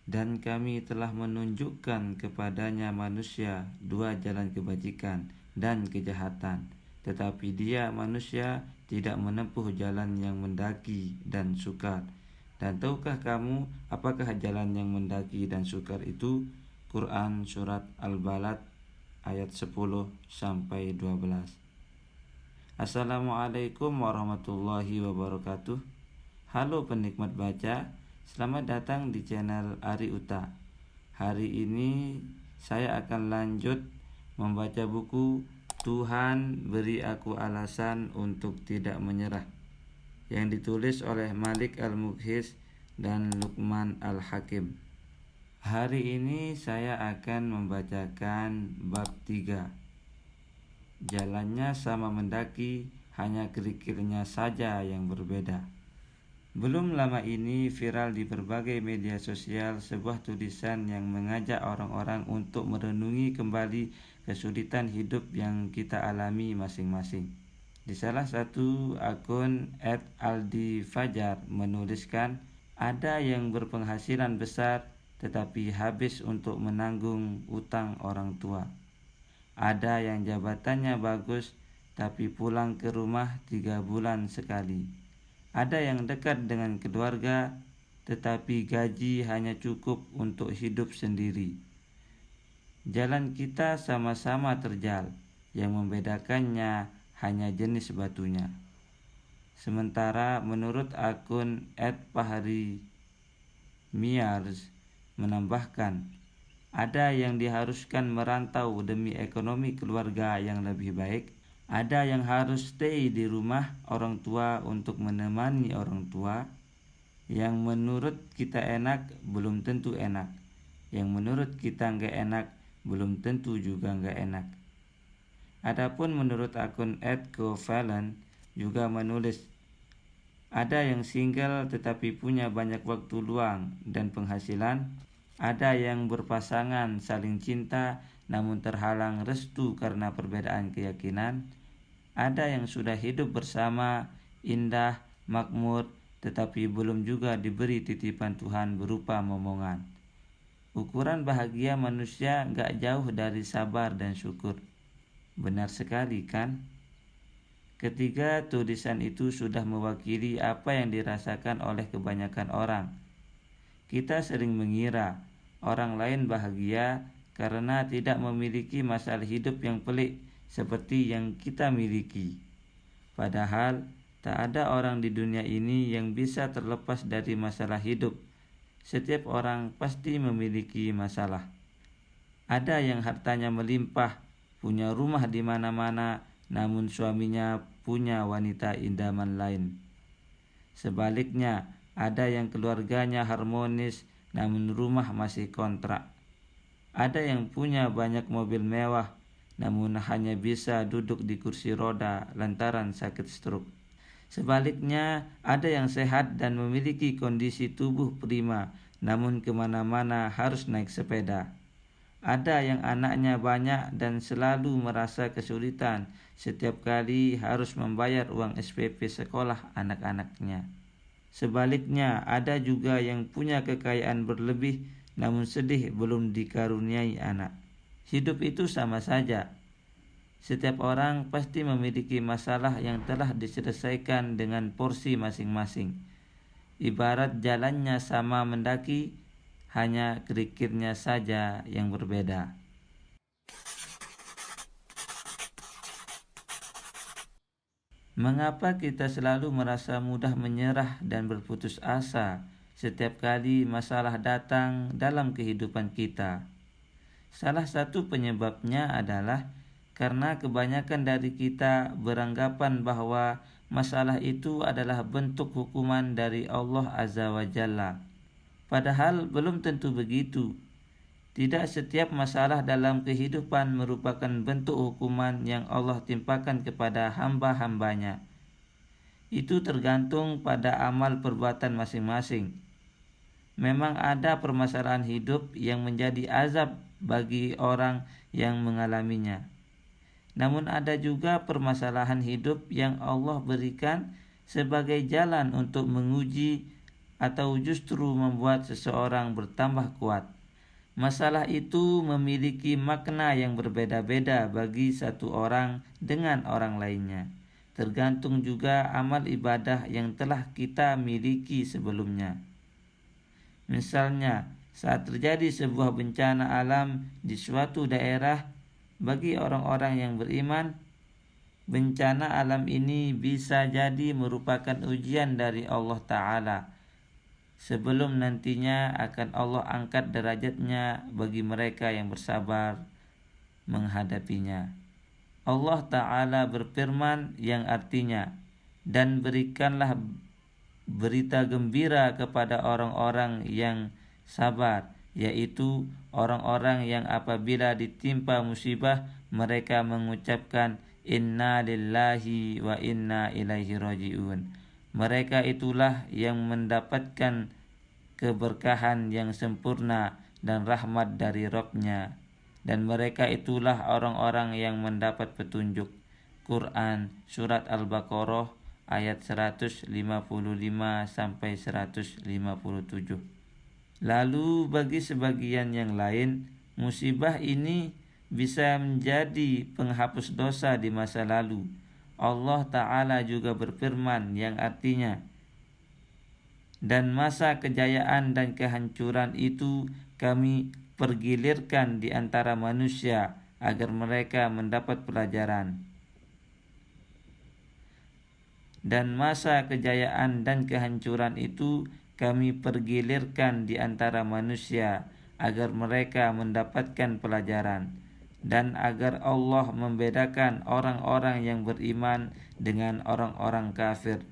Dan kami telah menunjukkan kepadanya manusia dua jalan kebajikan dan kejahatan, tetapi dia manusia tidak menempuh jalan yang mendaki dan sukar. Dan tahukah kamu apakah jalan yang mendaki dan sukar itu? Quran Surat Al-Balad ayat 10-12. Assalamualaikum warahmatullahi wabarakatuh. Halo penikmat baca, selamat datang di channel Ari Uta. Hari ini saya akan lanjut membaca buku Tuhan Beri Aku Alasan Untuk Tidak Menyerah yang ditulis oleh Malik Al-Mughis dan Luqman Al-Hakim. Hari ini saya akan membacakan bab 3. Jalannya sama mendaki, hanya kerikilnya saja yang berbeda. Belum lama ini viral di berbagai media sosial sebuah tulisan yang mengajak orang-orang untuk merenungi kembali kesulitan hidup yang kita alami masing-masing. Di salah satu akun @aldifajar menuliskan, ada yang berpenghasilan besar tetapi habis untuk menanggung utang orang tua. Ada yang jabatannya bagus tapi pulang ke rumah 3 bulan sekali. Ada yang dekat dengan keluarga, tetapi gaji hanya cukup untuk hidup sendiri. Jalan kita sama-sama terjal, yang membedakannya hanya jenis batunya. Sementara menurut akun @paharimiars menambahkan, ada yang diharuskan merantau demi ekonomi keluarga yang lebih baik. Ada yang harus stay di rumah orang tua untuk menemani orang tua. Yang menurut kita enak belum tentu enak. Yang menurut kita nggak enak belum tentu juga nggak enak. Adapun menurut akun @covalent juga menulis, ada yang single tetapi punya banyak waktu luang dan penghasilan. Ada yang berpasangan saling cinta namun terhalang restu karena perbedaan keyakinan. Ada yang sudah hidup bersama, indah, makmur, tetapi belum juga diberi titipan Tuhan berupa momongan. Ukuran bahagia manusia gak jauh dari sabar dan syukur. Benar sekali kan? Ketiga tulisan itu sudah mewakili apa yang dirasakan oleh kebanyakan orang. Kita sering mengira orang lain bahagia karena tidak memiliki masalah hidup yang pelik seperti yang kita miliki. Padahal tak ada orang di dunia ini yang bisa terlepas dari masalah hidup. Setiap orang pasti memiliki masalah. Ada yang hartanya melimpah, punya rumah di mana-mana, namun suaminya punya wanita idaman lain. Sebaliknya, ada yang keluarganya harmonis, namun rumah masih kontrak. Ada yang punya banyak mobil mewah, namun hanya bisa duduk di kursi roda lantaran sakit stroke. Sebaliknya, ada yang sehat dan memiliki kondisi tubuh prima, namun kemana-mana harus naik sepeda. Ada yang anaknya banyak dan selalu merasa kesulitan setiap kali harus membayar uang SPP sekolah anak-anaknya. Sebaliknya, ada juga yang punya kekayaan berlebih, namun sedih belum dikaruniai anak. Hidup itu sama saja. Setiap orang pasti memiliki masalah yang telah diselesaikan dengan porsi masing-masing. Ibarat jalannya sama mendaki, hanya kerikilnya saja yang berbeda. Mengapa kita selalu merasa mudah menyerah dan berputus asa setiap kali masalah datang dalam kehidupan kita? Salah satu penyebabnya adalah karena kebanyakan dari kita beranggapan bahwa masalah itu adalah bentuk hukuman dari Allah Azza wa Jalla. Padahal belum tentu begitu. Tidak setiap masalah dalam kehidupan merupakan bentuk hukuman yang Allah timpakan kepada hamba-hambanya. Itu tergantung pada amal perbuatan masing-masing. Memang ada permasalahan hidup yang menjadi azab bagi orang yang mengalaminya. Namun ada juga permasalahan hidup yang Allah berikan sebagai jalan untuk menguji atau justru membuat seseorang bertambah kuat. Masalah itu memiliki makna yang berbeda-beda bagi satu orang dengan orang lainnya. Tergantung juga amal ibadah yang telah kita miliki sebelumnya. Misalnya, saat terjadi sebuah bencana alam di suatu daerah, bagi orang-orang yang beriman, bencana alam ini bisa jadi merupakan ujian dari Allah Ta'ala, sebelum nantinya akan Allah angkat derajatnya bagi mereka yang bersabar menghadapinya. Allah Ta'ala berfirman yang artinya, dan berikanlah berita gembira kepada orang-orang yang sabar, yaitu orang-orang yang apabila ditimpa musibah mereka mengucapkan inna lillahi wa inna ilaihi raji'un. Mereka itulah yang mendapatkan keberkahan yang sempurna dan rahmat dari Rabb-Nya, dan mereka itulah orang-orang yang mendapat petunjuk. Quran Surat Al-Baqarah ayat 155 sampai 157. Lalu bagi sebagian yang lain, musibah ini bisa menjadi penghapus dosa di masa lalu. Allah Ta'ala juga berfirman yang artinya, dan masa kejayaan dan kehancuran itu kami pergilirkan di antara manusia agar mereka mendapat pelajaran. Dan masa kejayaan dan kehancuran itu kami pergilirkan di antara manusia agar mereka mendapatkan pelajaran, dan agar Allah membedakan orang-orang yang beriman dengan orang-orang kafir,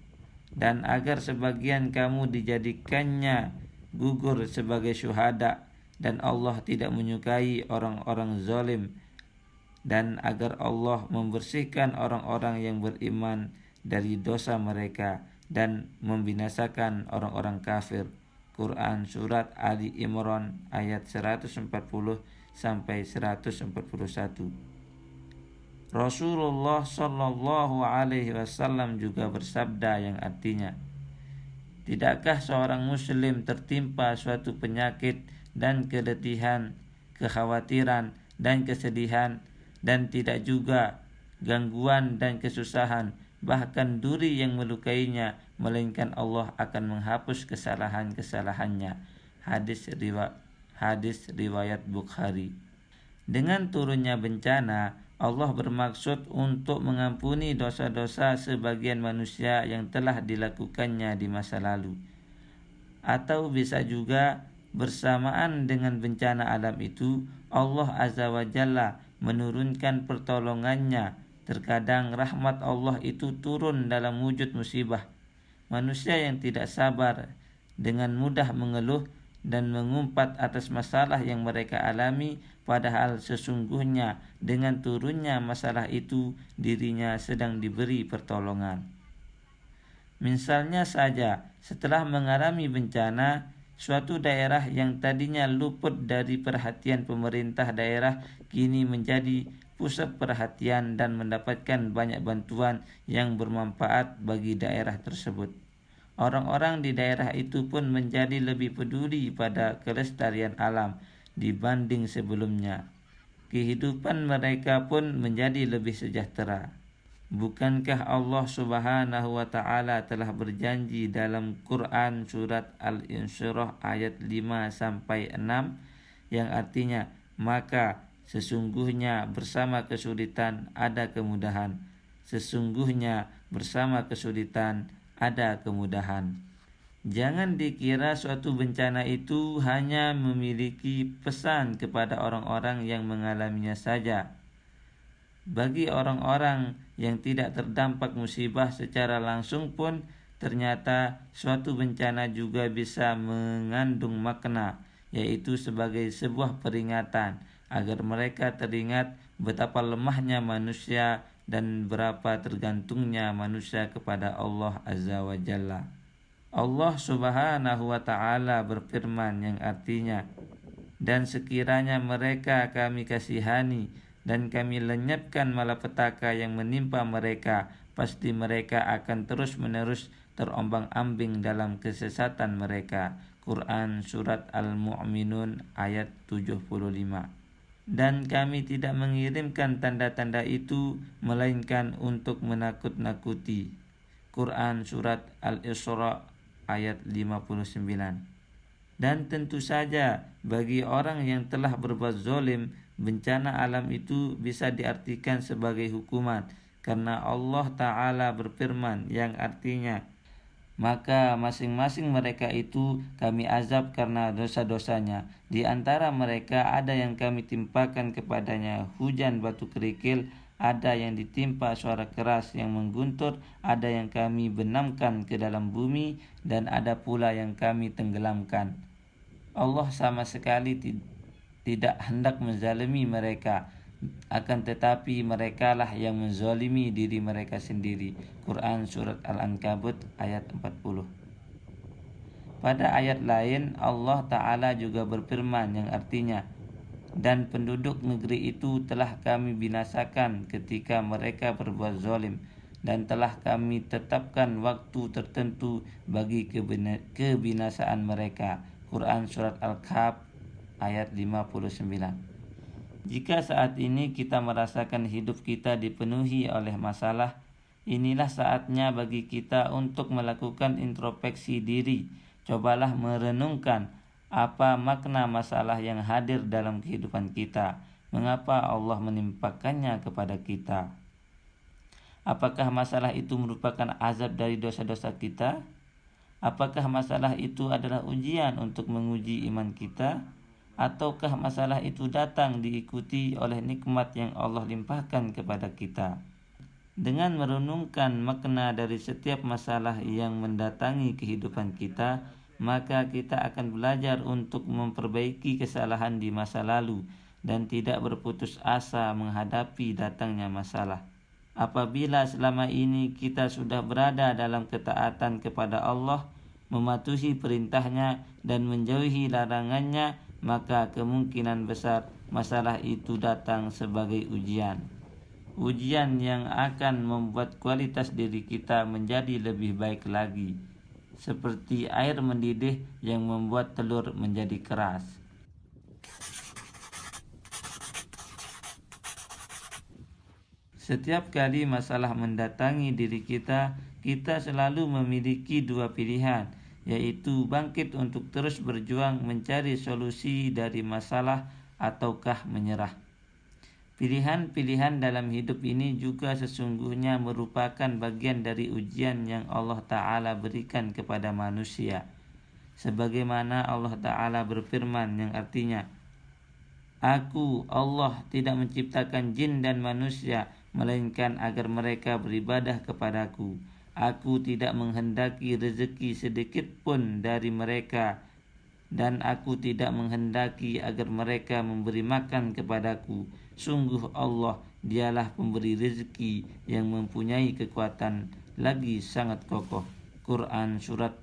dan agar sebagian kamu dijadikannya gugur sebagai syuhada, dan Allah tidak menyukai orang-orang zalim, dan agar Allah membersihkan orang-orang yang beriman dari dosa mereka dan membinasakan orang-orang kafir. Quran Surat Ali Imran ayat 140 sampai 141. Rasulullah Shallallahu Alaihi Wasallam juga bersabda yang artinya, tidakkah seorang muslim tertimpa suatu penyakit dan keletihan, kekhawatiran dan kesedihan, dan tidak juga gangguan dan kesusahan, bahkan duri yang melukainya, melainkan Allah akan menghapus kesalahan-kesalahannya. Hadis riwayat Bukhari. Dengan turunnya bencana, Allah bermaksud untuk mengampuni dosa-dosa sebagian manusia yang telah dilakukannya di masa lalu. Atau bisa juga bersamaan dengan bencana alam itu, Allah Azza wa Jalla menurunkan pertolongannya. Terkadang rahmat Allah itu turun dalam wujud musibah. Manusia yang tidak sabar dengan mudah mengeluh dan mengumpat atas masalah yang mereka alami, padahal sesungguhnya dengan turunnya masalah itu dirinya sedang diberi pertolongan. Misalnya saja, setelah mengalami bencana, suatu daerah yang tadinya luput dari perhatian pemerintah daerah kini menjadi pusat perhatian dan mendapatkan banyak bantuan yang bermanfaat bagi daerah tersebut. Orang-orang di daerah itu pun menjadi lebih peduli pada kelestarian alam dibanding sebelumnya. Kehidupan mereka pun menjadi lebih sejahtera. Bukankah Allah Subhanahu wa Ta'ala telah berjanji dalam Quran Surat Al-Insyirah ayat 5 sampai 6 yang artinya, maka sesungguhnya bersama kesulitan ada kemudahan. Sesungguhnya bersama kesulitan ada kemudahan. Jangan dikira suatu bencana itu hanya memiliki pesan kepada orang-orang yang mengalaminya saja. Bagi orang-orang yang tidak terdampak musibah secara langsung pun, ternyata suatu bencana juga bisa mengandung makna, yaitu sebagai sebuah peringatan agar mereka teringat betapa lemahnya manusia dan berapa tergantungnya manusia kepada Allah Azza wa Jalla. Allah Subhanahu wa Ta'ala berfirman yang artinya, dan sekiranya mereka kami kasihani dan kami lenyapkan malapetaka yang menimpa mereka, pasti mereka akan terus-menerus terombang-ambing dalam kesesatan mereka. Quran Surat Al-Mu'minun ayat 75. Dan kami tidak mengirimkan tanda-tanda itu melainkan untuk menakut-nakuti. Quran Surat Al-Isra ayat 59. Dan tentu saja bagi orang yang telah berbuat zalim, bencana alam itu bisa diartikan sebagai hukuman, karena Allah Ta'ala berfirman yang artinya, maka masing-masing mereka itu kami azab karena dosa-dosanya. Di antara mereka ada yang kami timpakan kepadanya hujan batu kerikil, ada yang ditimpa suara keras yang mengguntur, ada yang kami benamkan ke dalam bumi, dan ada pula yang kami tenggelamkan. Allah sama sekali tidak hendak menzalimi mereka, akan tetapi merekalah yang menzalimi diri mereka sendiri. Quran Surat Al-Ankabut ayat 40. Pada ayat lain Allah Ta'ala juga berfirman yang artinya, dan penduduk negeri itu telah kami binasakan ketika mereka berbuat zalim, dan telah kami tetapkan waktu tertentu bagi kebinasaan mereka. Quran Surat Al-Kahf ayat 59. Jika saat ini kita merasakan hidup kita dipenuhi oleh masalah, inilah saatnya bagi kita untuk melakukan introspeksi diri. Cobalah merenungkan apa makna masalah yang hadir dalam kehidupan kita. Mengapa Allah menimpakannya kepada kita? Apakah masalah itu merupakan azab dari dosa-dosa kita? Apakah masalah itu adalah ujian untuk menguji iman kita? Ataukah masalah itu datang diikuti oleh nikmat yang Allah limpahkan kepada kita? Dengan merenungkan makna dari setiap masalah yang mendatangi kehidupan kita, maka kita akan belajar untuk memperbaiki kesalahan di masa lalu dan tidak berputus asa menghadapi datangnya masalah. Apabila selama ini kita sudah berada dalam ketaatan kepada Allah, mematuhi perintahnya dan menjauhi larangannya, maka kemungkinan besar masalah itu datang sebagai ujian. Ujian yang akan membuat kualitas diri kita menjadi lebih baik lagi, seperti air mendidih yang membuat telur menjadi keras. Setiap kali masalah mendatangi diri kita selalu memiliki dua pilihan, yaitu bangkit untuk terus berjuang mencari solusi dari masalah ataukah menyerah. Pilihan-pilihan dalam hidup ini juga sesungguhnya merupakan bagian dari ujian yang Allah Ta'ala berikan kepada manusia. Sebagaimana Allah Ta'ala berfirman yang artinya, Aku, Allah, tidak menciptakan jin dan manusia, melainkan agar mereka beribadah kepadaku. Aku tidak menghendaki rezeki sedikit pun dari mereka, dan aku tidak menghendaki agar mereka memberi makan kepadaku. Sungguh Allah, dialah pemberi rezeki yang mempunyai kekuatan lagi sangat kokoh. Quran Surat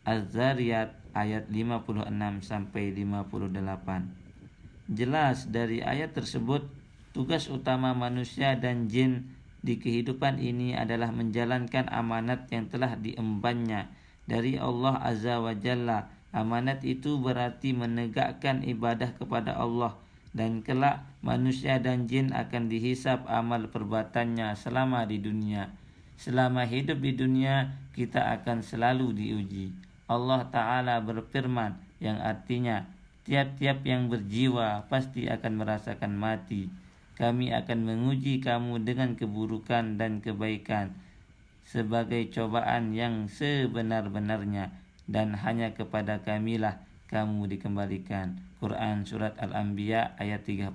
Az-Zariyat ayat 56-58. Jelas dari ayat tersebut, tugas utama manusia dan jin di kehidupan ini adalah menjalankan amanat yang telah diembannya dari Allah Azza wa Jalla. Amanat itu berarti menegakkan ibadah kepada Allah, dan kelak manusia dan jin akan dihisab amal perbuatannya selama di dunia. Selama hidup di dunia, kita akan selalu diuji. Allah Ta'ala berfirman yang artinya, tiap-tiap yang berjiwa pasti akan merasakan mati. Kami akan menguji kamu dengan keburukan dan kebaikan sebagai cobaan yang sebenar-benarnya, dan hanya kepada Kamilah kamu dikembalikan. Quran Surat Al-Anbiya ayat 36.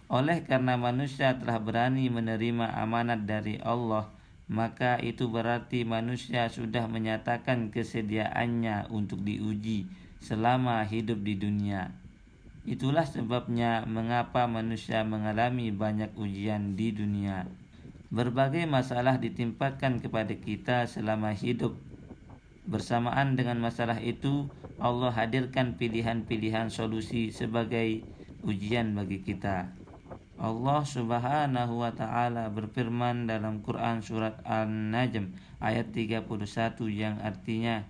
Oleh karena manusia telah berani menerima amanat dari Allah, maka itu berarti manusia sudah menyatakan kesediaannya untuk diuji selama hidup di dunia. Itulah sebabnya mengapa manusia mengalami banyak ujian di dunia. Berbagai masalah ditimpakan kepada kita selama hidup. Bersamaan dengan masalah itu, Allah hadirkan pilihan-pilihan solusi sebagai ujian bagi kita. Allah Subhanahu wa taala berfirman dalam Quran surat An-Najm ayat 31 yang artinya,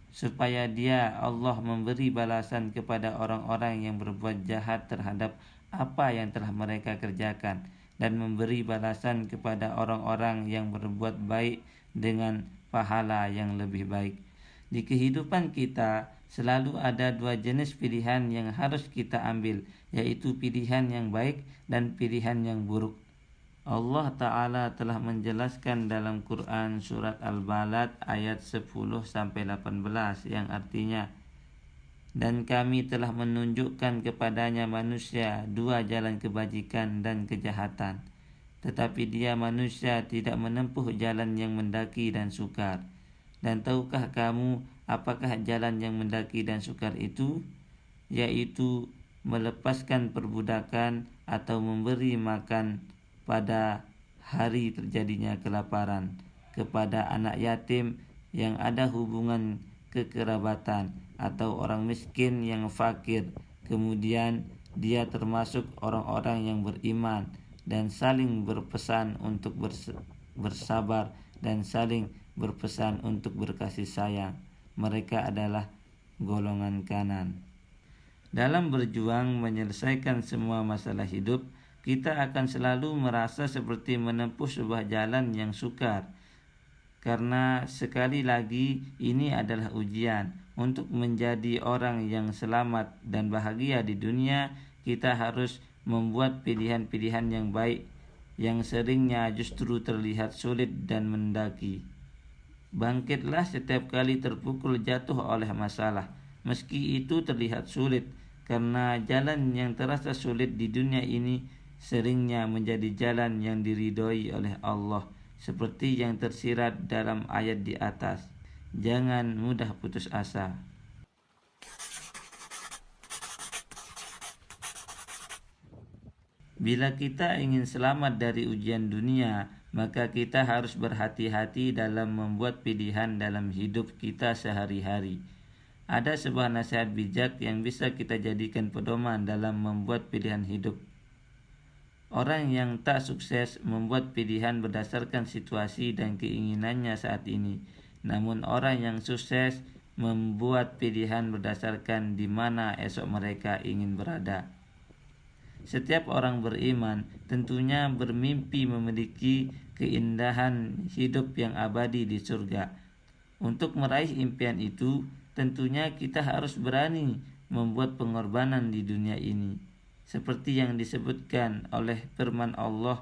supaya dia Allah memberi balasan kepada orang-orang yang berbuat jahat terhadap apa yang telah mereka kerjakan, dan memberi balasan kepada orang-orang yang berbuat baik dengan pahala yang lebih baik. Di kehidupan kita selalu ada dua jenis pilihan yang harus kita ambil, yaitu pilihan yang baik dan pilihan yang buruk. Allah Ta'ala telah menjelaskan dalam Quran surat Al-Balad ayat 10-18 yang artinya, dan kami telah menunjukkan kepadanya manusia dua jalan kebajikan dan kejahatan, tetapi dia manusia tidak menempuh jalan yang mendaki dan sukar. Dan tahukah kamu apakah jalan yang mendaki dan sukar itu? Yaitu melepaskan perbudakan atau memberi makan pada hari terjadinya kelaparan kepada anak yatim yang ada hubungan kekerabatan atau orang miskin yang fakir. Kemudian dia termasuk orang-orang yang beriman dan saling berpesan untuk bersabar dan saling berpesan untuk berkasih sayang. Mereka adalah golongan kanan. Dalam berjuang menyelesaikan semua masalah hidup, kita akan selalu merasa seperti menempuh sebuah jalan yang sukar. Karena sekali lagi ini adalah ujian. Untuk menjadi orang yang selamat dan bahagia di dunia, kita harus membuat pilihan-pilihan yang baik, yang seringnya justru terlihat sulit dan mendaki. Bangkitlah setiap kali terpukul jatuh oleh masalah, meski itu terlihat sulit, karena jalan yang terasa sulit di dunia ini seringnya menjadi jalan yang diridhoi oleh Allah, seperti yang tersirat dalam ayat di atas. Jangan mudah putus asa. Bila kita ingin selamat dari ujian dunia, maka kita harus berhati-hati dalam membuat pilihan dalam hidup kita sehari-hari. Ada sebuah nasihat bijak yang bisa kita jadikan pedoman dalam membuat pilihan hidup. Orang yang tak sukses membuat pilihan berdasarkan situasi dan keinginannya saat ini. Namun orang yang sukses membuat pilihan berdasarkan di mana esok mereka ingin berada. Setiap orang beriman tentunya bermimpi memiliki keindahan hidup yang abadi di surga. Untuk meraih impian itu, tentunya kita harus berani membuat pengorbanan di dunia ini. Seperti yang disebutkan oleh firman Allah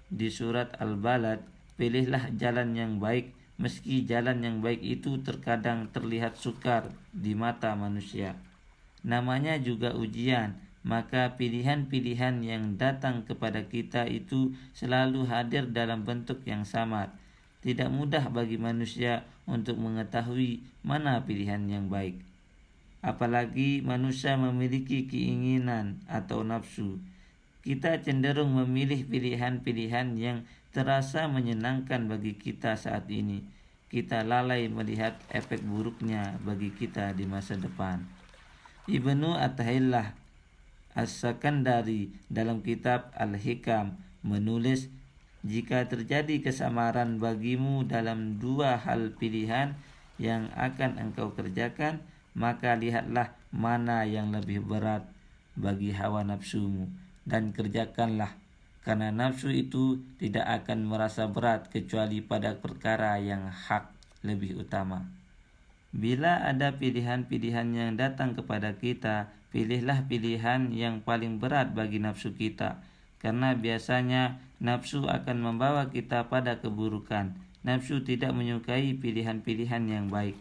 di surat Al-Balad, pilihlah jalan yang baik, meski jalan yang baik itu terkadang terlihat sukar di mata manusia. Namanya juga ujian, maka pilihan-pilihan yang datang kepada kita itu selalu hadir dalam bentuk yang samar. Tidak mudah bagi manusia untuk mengetahui mana pilihan yang baik. Apalagi manusia memiliki keinginan atau nafsu. Kita cenderung memilih pilihan-pilihan yang terasa menyenangkan bagi kita saat ini. Kita lalai melihat efek buruknya bagi kita di masa depan. Ibnu Athillah As-Sakandari dalam kitab Al-Hikam menulis, jika terjadi kesamaran bagimu dalam dua hal pilihan yang akan engkau kerjakan, maka lihatlah mana yang lebih berat bagi hawa nafsumu dan kerjakanlah, karena nafsu itu tidak akan merasa berat kecuali pada perkara yang hak lebih utama. Bila ada pilihan-pilihan yang datang kepada kita, pilihlah pilihan yang paling berat bagi nafsu kita, karena biasanya nafsu akan membawa kita pada keburukan. Nafsu tidak menyukai pilihan-pilihan yang baik.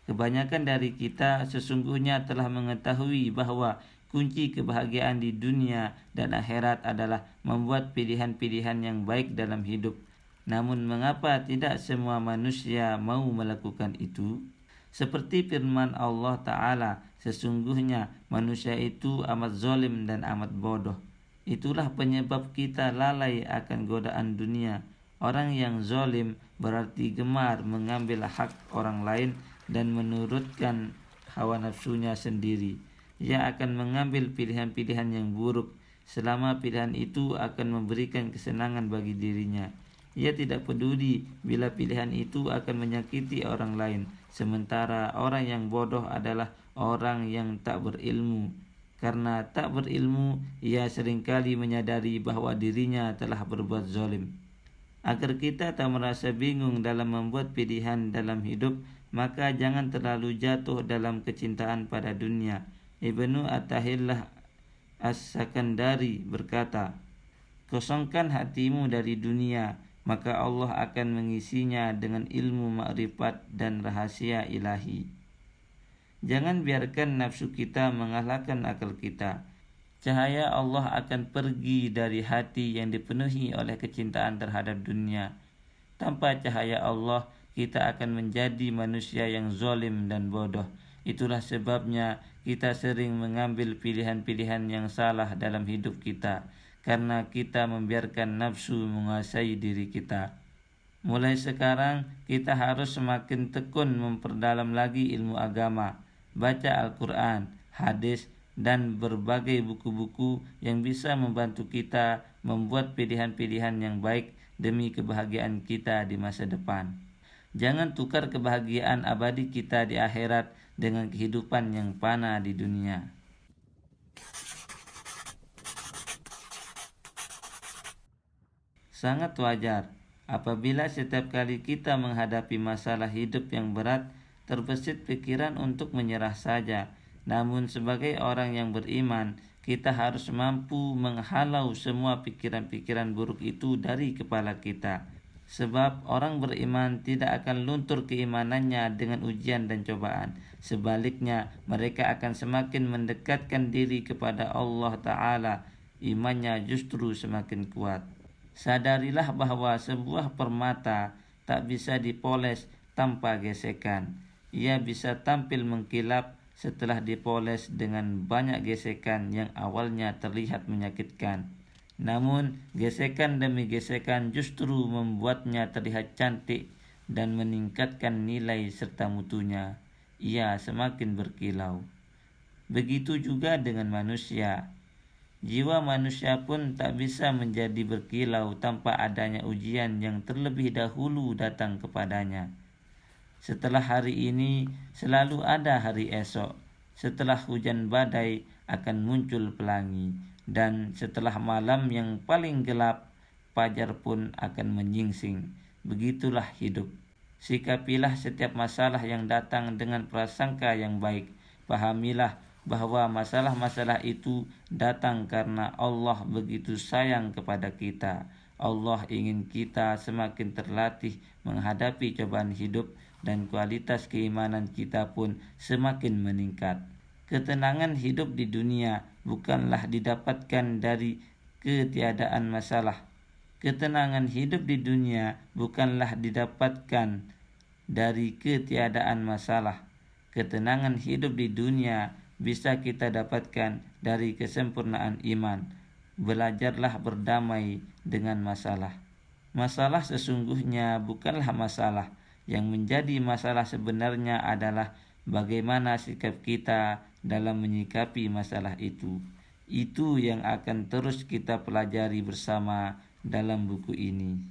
Kebanyakan dari kita sesungguhnya telah mengetahui bahwa kunci kebahagiaan di dunia dan akhirat adalah membuat pilihan-pilihan yang baik dalam hidup. Namun mengapa tidak semua manusia mau melakukan itu? Seperti firman Allah Ta'ala, sesungguhnya manusia itu amat zalim dan amat bodoh. Itulah penyebab kita lalai akan godaan dunia. Orang yang zalim berarti gemar mengambil hak orang lain dan menurutkan hawa nafsunya sendiri. Ia akan mengambil pilihan-pilihan yang buruk selama pilihan itu akan memberikan kesenangan bagi dirinya. Ia tidak peduli bila pilihan itu akan menyakiti orang lain, sementara orang yang bodoh adalah orang yang tak berilmu. Karena tak berilmu, ia seringkali menyadari bahwa dirinya telah berbuat zalim. Agar kita tak merasa bingung dalam membuat pilihan dalam hidup, maka jangan terlalu jatuh dalam kecintaan pada dunia. Ibnu Athillah As-Sakandari berkata, kosongkan hatimu dari dunia, maka Allah akan mengisinya dengan ilmu ma'rifat dan rahasia ilahi. Jangan biarkan nafsu kita mengalahkan akal kita. Cahaya Allah akan pergi dari hati yang dipenuhi oleh kecintaan terhadap dunia. Tanpa cahaya Allah, kita akan menjadi manusia yang zalim dan bodoh. Itulah sebabnya kita sering mengambil pilihan-pilihan yang salah dalam hidup kita, karena kita membiarkan nafsu menguasai diri kita. Mulai sekarang, kita harus semakin tekun memperdalam lagi ilmu agama, baca Al-Quran, hadis, dan berbagai buku-buku yang bisa membantu kita membuat pilihan-pilihan yang baik demi kebahagiaan kita di masa depan. Jangan tukar kebahagiaan abadi kita di akhirat dengan kehidupan yang fana di dunia. Sangat wajar apabila setiap kali kita menghadapi masalah hidup yang berat, terbesit pikiran untuk menyerah saja. Namun sebagai orang yang beriman, kita harus mampu menghalau semua pikiran-pikiran buruk itu dari kepala kita. Sebab orang beriman tidak akan luntur keimanannya dengan ujian dan cobaan. Sebaliknya, mereka akan semakin mendekatkan diri kepada Allah Ta'ala. Imannya justru semakin kuat. Sadarilah bahwa sebuah permata tak bisa dipoles tanpa gesekan. Ia bisa tampil mengkilap setelah dipoles dengan banyak gesekan yang awalnya terlihat menyakitkan. Namun, gesekan demi gesekan justru membuatnya terlihat cantik dan meningkatkan nilai serta mutunya. Ia semakin berkilau. Begitu juga dengan manusia. Jiwa manusia pun tak bisa menjadi berkilau tanpa adanya ujian yang terlebih dahulu datang kepadanya. Setelah hari ini, selalu ada hari esok. Setelah hujan badai, akan muncul pelangi. Dan setelah malam yang paling gelap, fajar pun akan menyingsing. Begitulah hidup. Sikapilah setiap masalah yang datang dengan prasangka yang baik. Pahamilah bahwa masalah-masalah itu datang karena Allah begitu sayang kepada kita. Allah ingin kita semakin terlatih menghadapi cobaan hidup dan kualitas keimanan kita pun semakin meningkat. Ketenangan hidup di dunia bukanlah didapatkan dari ketiadaan masalah. Ketenangan hidup di dunia bukanlah didapatkan dari ketiadaan masalah. Ketenangan hidup di dunia bisa kita dapatkan dari kesempurnaan iman. Belajarlah berdamai dengan masalah. Masalah sesungguhnya bukanlah masalah. Yang menjadi masalah sebenarnya adalah bagaimana sikap kita dalam menyikapi masalah itu. Itu yang akan terus kita pelajari bersama dalam buku ini.